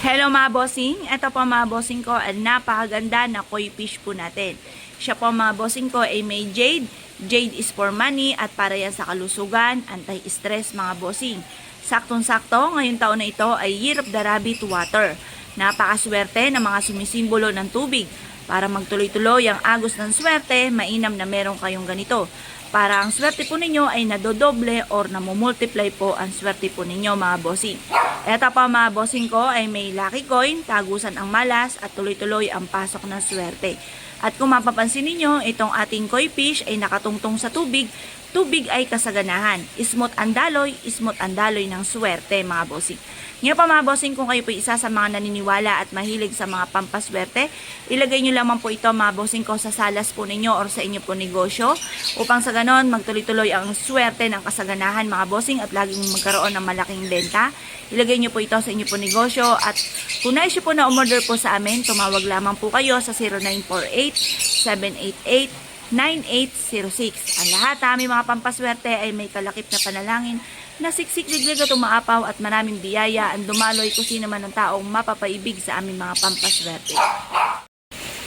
Hello mga bossing, ito po mga bossing ko, ang napakaganda na koi fish po natin. Siya po mga bossing ko ay may jade. Jade is for money at para yan sa kalusugan, anti-stress mga bossing. Saktong-sakto, ngayong taon na ito ay Year of the Rabbit Water. Napakaswerte ng mga sumisimbolo ng tubig. Para magtuloy-tuloy ang agos ng swerte, mainam na meron kayong ganito. Para ang swerte po ninyo ay nadodoble or namumultiply po ang swerte po ninyo mga bossing. Ito pa mga bossing ko ay may lucky coin, tagusan ang malas at tuloy-tuloy ang pasok ng swerte. At kung mapapansin ninyo, itong ating koi fish ay nakatungtong sa tubig. Tubig ay kasaganahan. Smooth ang daloy ng swerte mga bossing. Ngayon pa mga bossing, kung kayo po isa sa mga naniniwala at mahilig sa mga pampaswerte, ilagay nyo lamang po ito mga bossing ko sa salas po ninyo or sa inyo po negosyo upang sa ganon magtuloy-tuloy ang swerte ng kasaganahan mga bossing at laging magkaroon ng malaking benta. Ilagay nyo po ito sa inyo po negosyo at kung nais nyo po na umorder po sa amin, tumawag lamang po kayo sa 0948-788-9806. Ang lahat ng aming mga pampaswerte ay may kalakip na panalangin na siksik-liglig at umaapaw at maraming biyaya ang dumaloy kung sino man ang taong mapapaibig sa aming mga pampaswerte.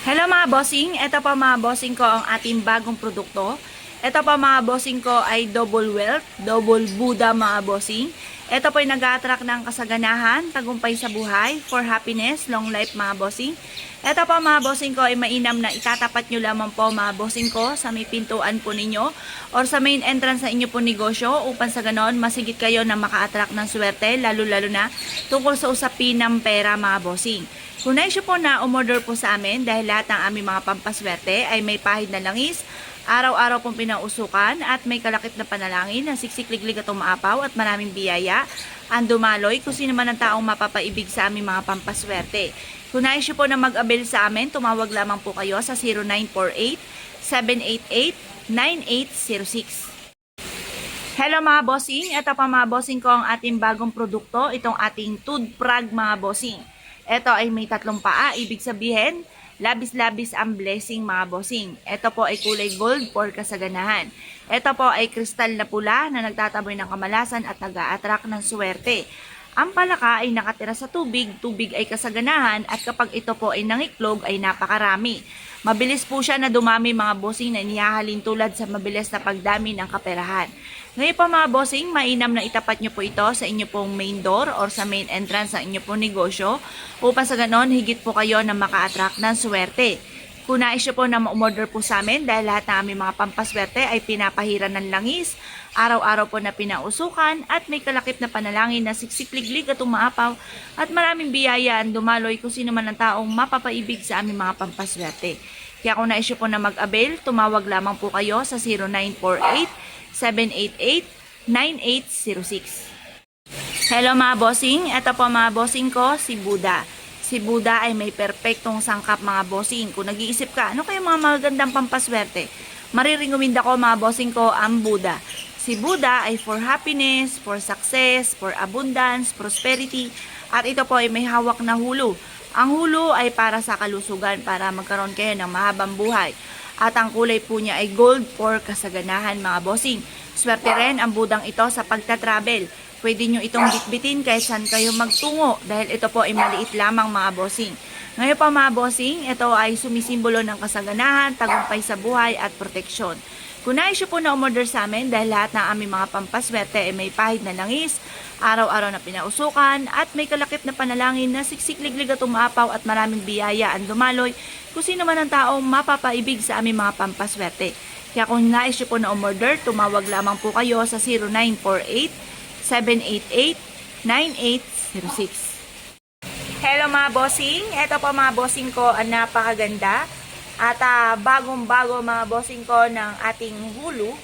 Hello mga bossing, ito pa mga bossing ko ang ating bagong produkto. Ito pa mga bossing ko ay double wealth, double Buddha mga bossing. Ito po ay nag-attract ng kasaganahan, tagumpay sa buhay, for happiness, long life mga bossing. Ito po mga bossing ko ay mainam na itatapat nyo lamang po mga bossing ko sa may pintuan po ninyo or sa main entrance sa inyo po negosyo upang sa ganon masigit kayo na maka-attract ng swerte lalo-lalo na tungkol sa usapin ng pera mga bossing. Kung nais po na umorder po sa amin dahil lahat ng aming mga pampaswerte ay may pahid na langis, araw-araw pong pinausukan at may kalakip na panalangin na siksik-liglig at umaapaw at maraming biyaya ang dumaloy kung sino man ang taong mapapaibig sa aming mga pampaswerte. Kung nais po na mag-avail sa amin, tumawag lamang po kayo sa 0948-788-9806. Hello mga bossing, ito pa mga bossing ko ang ating bagong produkto, itong ating toothprag mga bossing. Ito ay may 3 paa, ibig sabihin, labis-labis ang blessing mga bossing. Ito po ay kulay gold for kasaganahan. Ito po ay kristal na pula na nagtataboy ng kamalasan at nag-a-attract ng swerte. Ang palaka ay nakatira sa tubig, tubig ay kasaganahan at kapag ito po ay nangiklog ay napakarami. Mabilis po siya na dumami mga bossing na inihahalin tulad sa mabilis na pagdami ng kaperahan. Ngayon pa mga bossing, mainam na itapat nyo po ito sa inyo pong main door or sa main entrance sa inyo pong negosyo upang sa ganon higit po kayo na maka-attract ng swerte. Kung nais nyo po na ma-order po sa amin dahil lahat ng aming mga pampaswerte ay pinapahiran ng langis, araw-araw po na pinausukan at may kalakip na panalangin na siksik-liglig at umaapaw at maraming biyaya ang dumaloy kung sino man ang taong mapapaibig sa aming mga pampaswerte. Kaya kung nais nyo po na mag-avail, tumawag lamang po kayo sa 0948-788-9806. Hello mga bossing, ito po mga bossing ko, si Buddha. Si Buddha ay may perpektong sangkap mga bossing. Kung nag-iisip ka, ano kaya mga magandang pampaswerte? Mariringumind ako mga bossing ko ang Buddha. Si Buddha ay for happiness, for success, for abundance, prosperity, at ito po ay may hawak na hulo. Ang hulo ay para sa kalusugan, para magkaroon kayo ng mahabang buhay. At ang kulay po niya ay gold for kasaganahan mga bossing. Swerte rin ang budang ito sa pagta-travel. Pwede nyo itong bitbitin kahit saan kayo magtungo dahil ito po ay maliit lamang mga bossing. Ngayon pa mga bossing, ito ay sumisimbolo ng kasaganahan, tagumpay sa buhay at proteksyon. Kung nais po na umorder sa amin dahil lahat ng aming mga pampaswerte ay may pahid na langis, araw-araw na pinausukan at may kalakip na panalangin na siksik-liglig at umaapaw at maraming biyaya ang dumaloy kung sino man ang taong mapapaibig sa aming mga pampaswerte. Kaya kung nais po na umorder, tumawag lamang po kayo sa 0948-788-9806. Hello mga bossing, ito po mga bossing ko ang napakaganda at bagong-bago mga bossing ko ng ating hulu.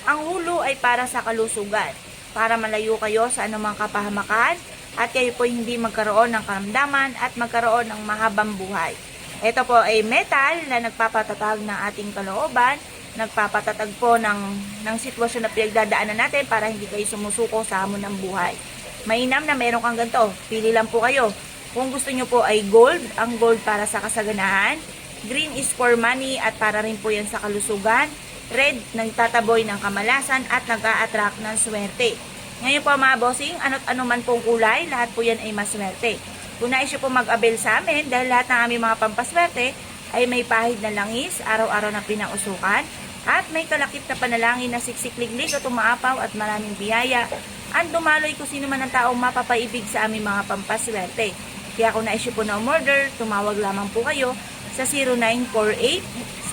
Ang hulu ay para sa kalusugan, para malayo kayo sa anumang kapahamakan at kayo po hindi magkaroon ng karamdaman at magkaroon ng mahabang buhay. Ito po ay metal na nagpapatatag ng ating kalooban, nagpapatatag po ng sitwasyon na pinagdadaanan natin para hindi kayo sumusuko sa hamon ng buhay. Mainam na meron kang ganito, pili lang po kayo. Kung gusto nyo po ay gold, ang gold para sa kasaganahan, green is for money at para rin po yan sa kalusugan, red nagtataboy ng kamalasan at nag-a-attract ng swerte. Ngayon po mga bossing, ano't ano man pong kulay, lahat po yan ay maswerte. Kung nais nyo po mag-avail sa amin, dahil lahat ng aming mga pampaswerte ay may pahid na langis, araw-araw na pinausukan, at may kalakip na panalangin na siksikliglig at umaapaw at maraming biyaya, ang dumaloy kung sino man ang taong mapapaibig sa aming mga pampaswerte. Kaya kung nais nyo po na umorder, tumawag lamang po kayo sa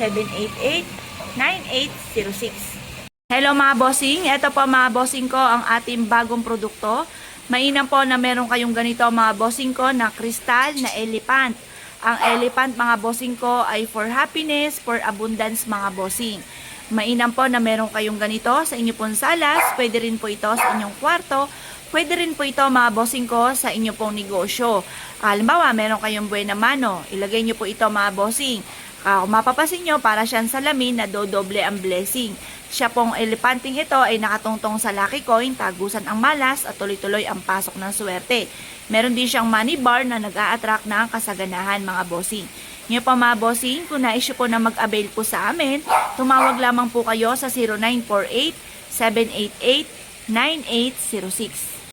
0948-788-9806. Hello mga bossing, ito po mga bossing ko ang ating bagong produkto. Mainam po na meron kayong ganito mga bossing ko na kristal na elephant. Ang elephant mga bossing ko ay for happiness, for abundance mga bossing. Mainam po na meron kayong ganito sa inyo pong salas, pwede rin po ito sa inyong kwarto, pwede rin po ito mga bossing ko sa inyo pong negosyo. Halimbawa, meron kayong buena mano, ilagay nyo po ito mga bossing. Kung mapapasin nyo, para siyang salamin na dodoble ang blessing. Siya pong elepanting ito ay nakatungtong sa lucky coin, tagusan ang malas at tuloy-tuloy ang pasok ng swerte. Meron din siyang money bar na nag-a-attract ng kasaganahan mga bossing. Ngayon pa mga bossing, kung nais po na mag-avail po sa amin, tumawag lamang po kayo sa 0948-788-9806.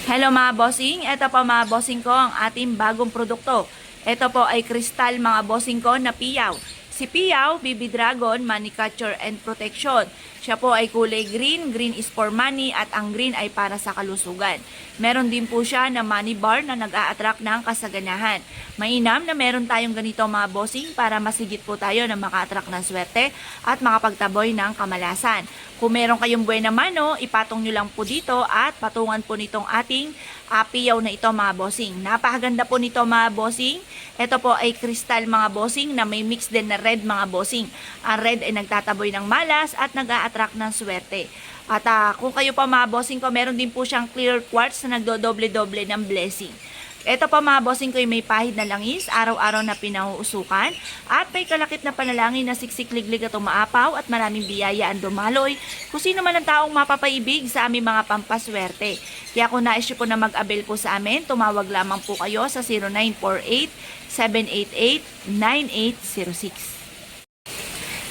Hello mga bossing, ito pa mga bossing ko ang ating bagong produkto. Ito po ay kristal mga bossing ko na piyaw. Si Piyaw, Baby Dragon, Money Catcher and Protection. Siya po ay kulay green, green is for money at ang green ay para sa kalusugan. Meron din po siya na money bar na nag-a-attract ng kasaganahan. Mainam na meron tayong ganito mga bossing para masigit po tayo na maka-attract ng swerte at makapagtaboy ng kamalasan. Kung meron kayong buena mano, ipatong nyo lang po dito at patungan po nitong ating piyaw na ito mga bossing. Napakaganda po nito mga bossing. Ito po ay kristal mga bossing na may mix din na red mga bossing. Ang red ay nagtataboy ng malas at nag-a-attract ng swerte. At kung kayo pa mga bossing ko, meron din po siyang clear quartz na nagdodoble-doble ng blessing. Ito pa mga bossing ko ay may pahid na langis, araw-araw na pinahuusukan, at may kalakip na panalangin na siksikliglig at umaapaw at maraming biyaya ang dumaloy kung sino man ang taong mapapaibig sa aming mga pampaswerte. Kaya kung nais nyo po na mag-avail po sa amin, tumawag lamang po kayo sa 0948-788-9806.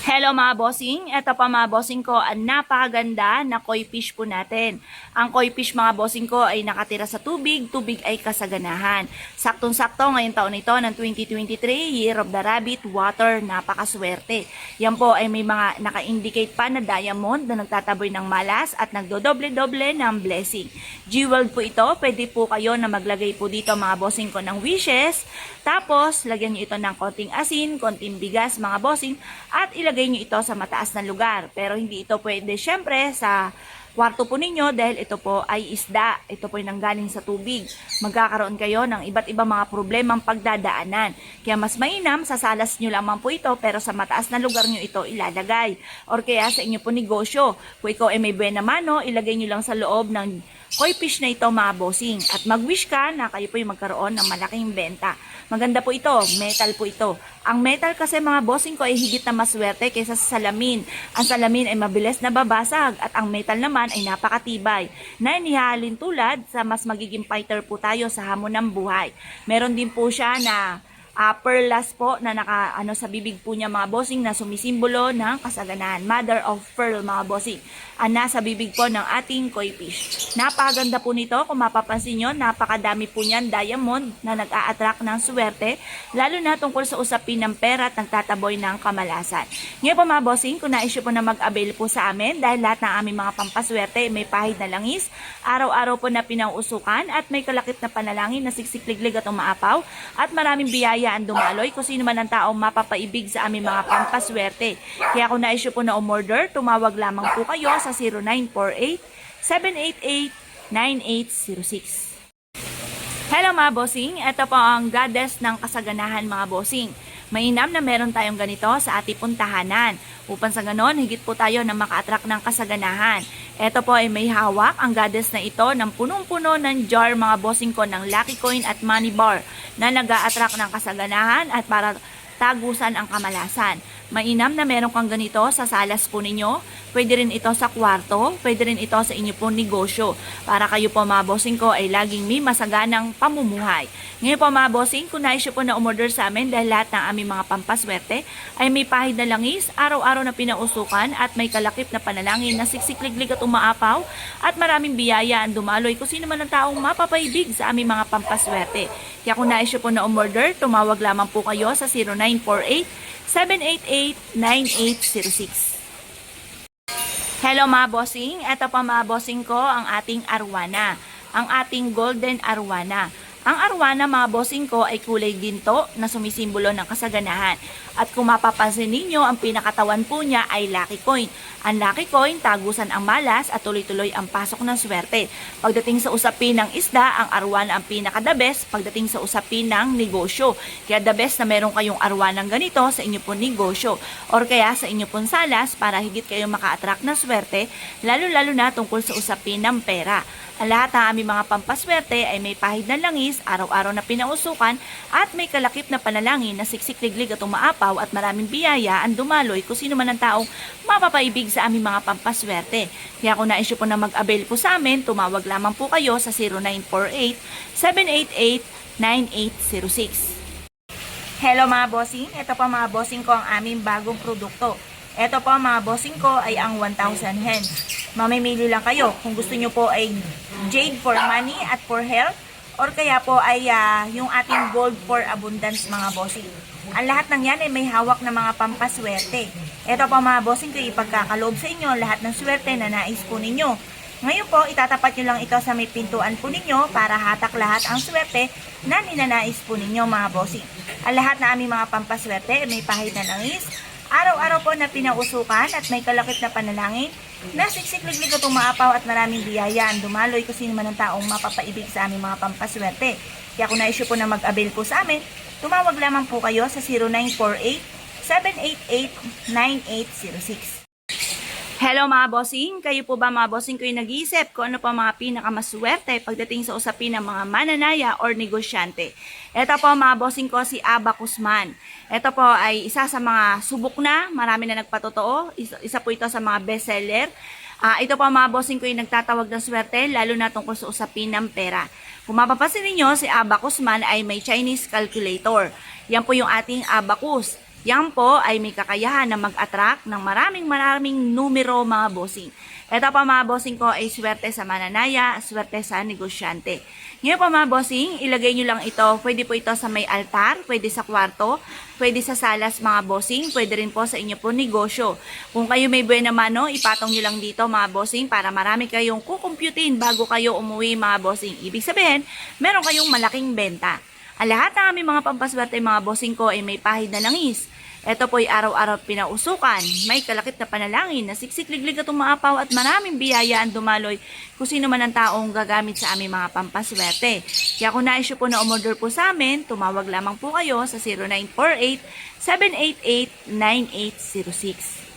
Hello mga bossing, ito pa mga bossing ko, ang napakaganda na koi fish po natin. Ang koi fish mga bossing ko ay nakatira sa tubig, tubig ay kasaganahan. Saktong-sakto ngayong taon ito ng 2023, Year of the Rabbit, water, napakaswerte. Yan po ay may mga naka-indicate pa na diamond na nagtataboy ng malas at nagdodoble-doble ng blessing. Jeweled po ito, pwede po kayo na maglagay po dito mga bossing ko ng wishes. Tapos, lagyan nyo ito ng konting asin, konting bigas mga bossing at ilagay nyo ito sa mataas na lugar. Pero hindi ito pwede syempre sa kwarto po ninyo dahil ito po ay isda. Ito po ay nanggaling sa tubig. Magkakaroon kayo ng iba't ibang mga problemang pagdadaanan. Kaya mas mainam, sasalas nyo lamang po ito pero sa mataas na lugar nyo ito ilalagay. Or kaya sa inyo po negosyo. Kung ikaw ay may buena mano, ilagay nyo lang sa loob ng koi fish na ito mga bossing. At mag-wish ka na kayo po ay magkaroon ng malaking benta. Maganda po ito, metal po ito. Ang metal kasi mga bossing ko ay higit na maswerte kaysa sa salamin. Ang salamin ay mabilis na babasag at ang metal naman ay napakatibay. Na inihalin tulad sa mas magiging fighter po tayo sa hamon ng buhay. Meron din po siya na perlas po na sa bibig po niya mga bossing na sumisimbolo ng kasaganahan. Mother of pearl mga bossing. Nasa bibig po ng ating koi fish. Napakaganda po nito. Kung mapapansin nyo, napakadami po niyan diamond na nag-a-attract ng swerte. Lalo na tungkol sa usapin ng pera at nagtataboy ng kamalasan. Ngayon po mga bossing, kung nais po na mag-avail po sa amin dahil lahat ng aming mga pampaswerte may pahid na langis, araw-araw po na pinauusukan at may kalakip na panalangin na siksikliglig at umaapaw at maraming biyaya ang dumaloy kung sino man ang taong mapapaibig sa aming mga pampaswerte. Kaya kung nais po na umorder, tumawag lamang po kayo sa 0948-788-9806. Hello mga bossing, ito po ang goddess ng kasaganahan mga bossing. Mainam na meron tayong ganito sa ating puntahanan. Upang sa ganon, higit po tayo na maka-attract ng kasaganahan. Ito po ay may hawak ang goddess na ito ng punong-puno ng jar mga bossing ko ng lucky coin at money bar na nag-a-attract ng kasaganahan at para tagusan ang kamalasan. Mainam na meron kang ganito sa salas po ninyo. Pwede rin ito sa kwarto, pwede rin ito sa inyo pong negosyo. Para kayo po mga bossing ko ay laging may masaganang pamumuhay. Ngayon po mga bossing, kung nais po na umorder sa amin dahil lahat ng aming mga pampaswerte ay may pahid na langis, araw-araw na pinausukan at may kalakip na panalangin na siksik-liglig at umaapaw at maraming biyaya ang dumaloy kung sino man ang taong mapapaibig sa aming mga pampaswerte. Kaya kung nais po na umorder, tumawag lamang po kayo sa 0948-788-9806. Hello mga bossing, eto pa mga bossing ko ang ating arwana, ang ating golden arwana. Ang arwana mga bossing ko ay kulay ginto na sumisimbolo ng kasaganahan. At kung mapapansin ninyo, ang pinakatawan po niya ay lucky coin. Ang lucky coin, tagusan ang malas at tuloy-tuloy ang pasok ng swerte. Pagdating sa usapin ng isda, ang arwana ang pinaka-the best pagdating sa usapin ng negosyo. Kaya the best na meron kayong arwanang ganito sa inyo pong negosyo or kaya sa inyo pong salas para higit kayong maka-attract ng swerte, lalo-lalo na tungkol sa usapin ng pera. Ang lahat ng aming mga pampaswerte ay may pahid na langis, araw-araw na pinausukan at may kalakip na panalangin na siksik-liglig at umaapaw at maraming biyaya ang dumaloy kung sino man ang taong mapapaibig sa aming mga pampaswerte. Kaya kung nais po na mag-avail po sa amin, tumawag lamang po kayo sa 0948-788-9806. Hello mga bossing, ito po mga bossing ko ang aming bagong produkto. Ito po mga bossing ko ay ang 1,000 hen. Mamimili lang kayo kung gusto nyo po ay jade for money at for health or kaya po ay yung ating gold for abundance mga bossing. Ang lahat ng yan ay may hawak na mga pampaswerte. Ito po mga bossing ko ipagkakaloob sa inyo lahat ng swerte na nais po ninyo. Ngayon po itatapat nyo lang ito sa may pintuan po ninyo para hatak lahat ang swerte na ninanais po ninyo mga bossing. Ang lahat na aming mga pampaswerte ay may pahid na langis, araw-araw po na pinausukan at may kalakip na panalangin na siksik-liglig at umaapaw at maraming biyaya ang dumaloy kung sino man ang taong mapapaibig sa aming mga pampaswerte. Kaya kung na-issue po na mag-avail po sa amin, tumawag lamang po kayo sa 0948-788-9806. Hello mga bossing, kayo po ba mga bossing ko yung nag-iisip kung ano pa mga pinakamaswerte pagdating sa usapin ng mga mananaya or negosyante? Ito po mga bossing ko si Abacus Man. Ito po ay isa sa mga subok na, marami na nagpatotoo, isa po ito sa mga bestseller. Ito po mga bossing ko yung nagtatawag ng swerte lalo na tungkol sa usapin ng pera. Kung mapapansin niyo si Abacus Man ay may Chinese calculator. Yan po yung ating abacus. Yan po ay may kakayahan na mag-attract ng maraming numero mga bossing. Ito pa mga bossing ko ay swerte sa mananaya, swerte sa negosyante. Ngayon pa mga bossing, ilagay nyo lang ito. Pwede po ito sa may altar, pwede sa kwarto, pwede sa salas mga bossing, pwede rin po sa inyo po negosyo. Kung kayo may buena mano, ipatong nyo lang dito mga bossing para marami kayong kukumputin bago kayo umuwi mga bossing. Ibig sabihin, meron kayong malaking benta. Ang lahat ng aming mga pampaswerte mga bossing ko ay may pahid na langis. Ito po ay araw-araw pinausukan. May kalakip na panalangin na siksik-liglig at umaapaw at maraming biyaya ang dumaloy kung sino man ang taong gagamit sa aming mga pampaswerte. Kaya kung na-issue po na umorder po sa amin, tumawag lamang po kayo sa 0948-788-9806.